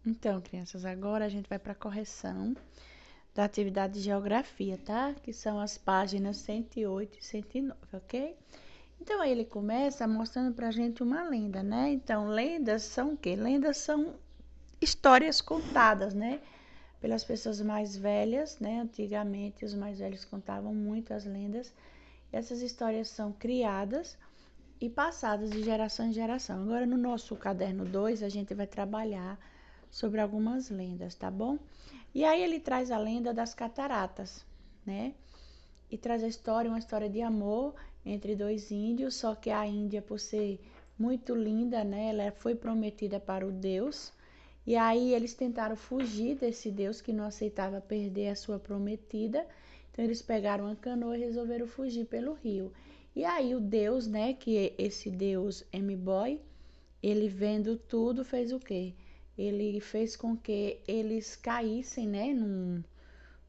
Então, crianças, agora a gente vai para a correção da atividade de geografia, tá? Que são as páginas 108 e 109, ok? Então, aí ele começa mostrando pra gente uma lenda, né? Então, lendas são o quê? Lendas são histórias contadas, né? Pelas pessoas mais velhas, né? Antigamente, os mais velhos contavam muito as lendas. Essas histórias são criadas e passadas de geração em geração. Agora, no nosso caderno 2, a gente vai trabalhar sobre algumas lendas, tá bom? E aí ele traz a lenda das cataratas, né? E traz a história, uma história de amor entre dois índios, só que a Índia, por ser muito linda, né? Ela foi prometida para o Deus. E aí eles tentaram fugir desse Deus que não aceitava perder a sua prometida. Então eles pegaram uma canoa e resolveram fugir pelo rio. E aí o Deus, né, que é esse Deus M-Boy, ele vendo tudo, fez o quê? Ele fez com que eles caíssem, né,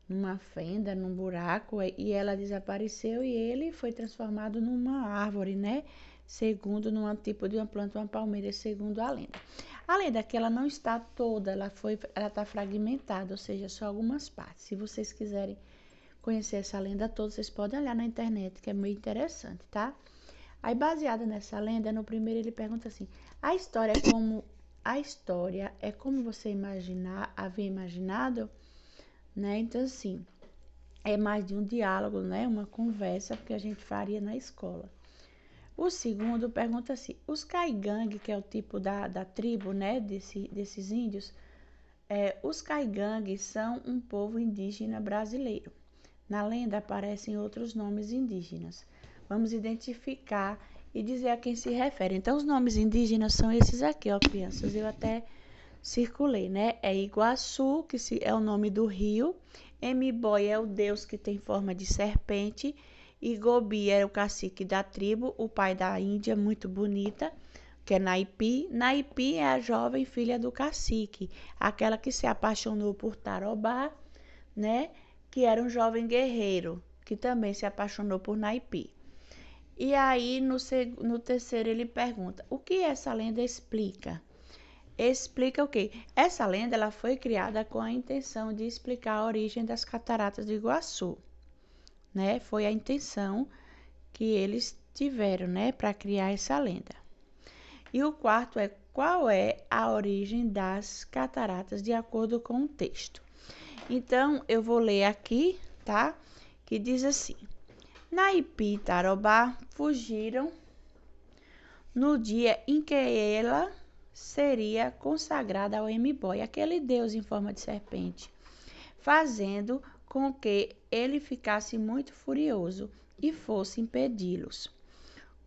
numa fenda, num buraco, e ela desapareceu e ele foi transformado numa árvore, né? Segundo, num tipo de uma planta, uma palmeira, segundo a lenda. A lenda é que ela não está toda, ela está fragmentada, ou seja, só algumas partes. Se vocês quiserem conhecer essa lenda toda, vocês podem olhar na internet, que é muito interessante, tá? Aí, baseada nessa lenda, no primeiro ele pergunta assim: a história é como você havia imaginado, né? Então, assim, é mais de um diálogo, né? Uma conversa que a gente faria na escola. O segundo pergunta assim: os Caigangue, que é o tipo da tribo, né? Desses índios, os Caigangue são um povo indígena brasileiro. Na lenda aparecem outros nomes indígenas. Vamos identificar e dizer a quem se refere. Então, os nomes indígenas são esses aqui, ó, crianças. Eu até circulei, né? É Iguaçu, que é o nome do rio. M-Boy é o deus que tem forma de serpente. E Gobi é o cacique da tribo, o pai da Índia, muito bonita, que é Naipi. Naipi é a jovem filha do cacique, aquela que se apaixonou por Tarobá, né? Que era um jovem guerreiro, que também se apaixonou por Naipi. E aí, no terceiro, ele pergunta: o que essa lenda explica? Explica o quê? Essa lenda ela foi criada com a intenção de explicar a origem das cataratas do Iguaçu, né? Foi a intenção que eles tiveram, né, para criar essa lenda. E o quarto é: qual é a origem das cataratas de acordo com o texto? Então, eu vou ler aqui, tá? Que diz assim: Naipi e Tarobá fugiram no dia em que ela seria consagrada ao M-Boy, aquele deus em forma de serpente, fazendo com que ele ficasse muito furioso e fosse impedi-los.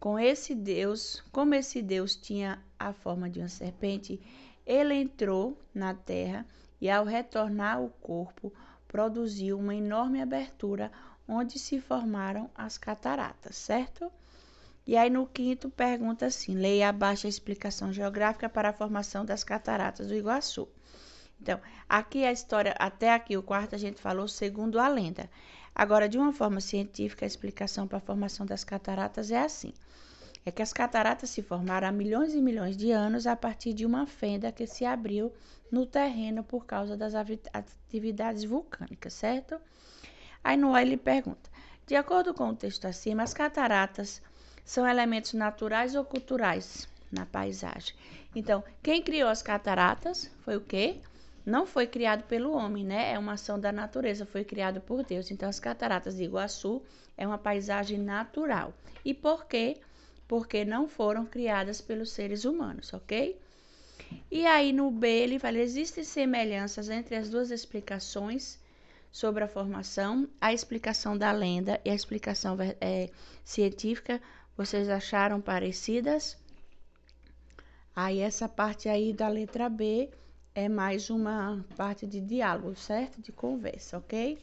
Como esse Deus tinha a forma de uma serpente, ele entrou na terra e, ao retornar ao corpo, produziu uma enorme abertura onde se formaram as cataratas, certo? E aí no quinto pergunta assim: leia abaixo a explicação geográfica para a formação das cataratas do Iguaçu. Então, aqui a história, até aqui o quarto a gente falou segundo a lenda. Agora, de uma forma científica, a explicação para a formação das cataratas é assim: é que as cataratas se formaram há milhões e milhões de anos a partir de uma fenda que se abriu no terreno por causa das atividades vulcânicas, certo? Aí no A ele pergunta: de acordo com o texto acima, as cataratas são elementos naturais ou culturais na paisagem? Então, quem criou as cataratas foi o quê? Não foi criado pelo homem, né? É uma ação da natureza, foi criado por Deus. Então, as cataratas de Iguaçu é uma paisagem natural. E por quê? Porque não foram criadas pelos seres humanos, ok? E aí no B ele fala: existem semelhanças entre as duas explicações sobre a formação, a explicação da lenda e a explicação científica. Vocês acharam parecidas? Aí essa parte aí da letra B é mais uma parte de diálogo, certo? De conversa, ok?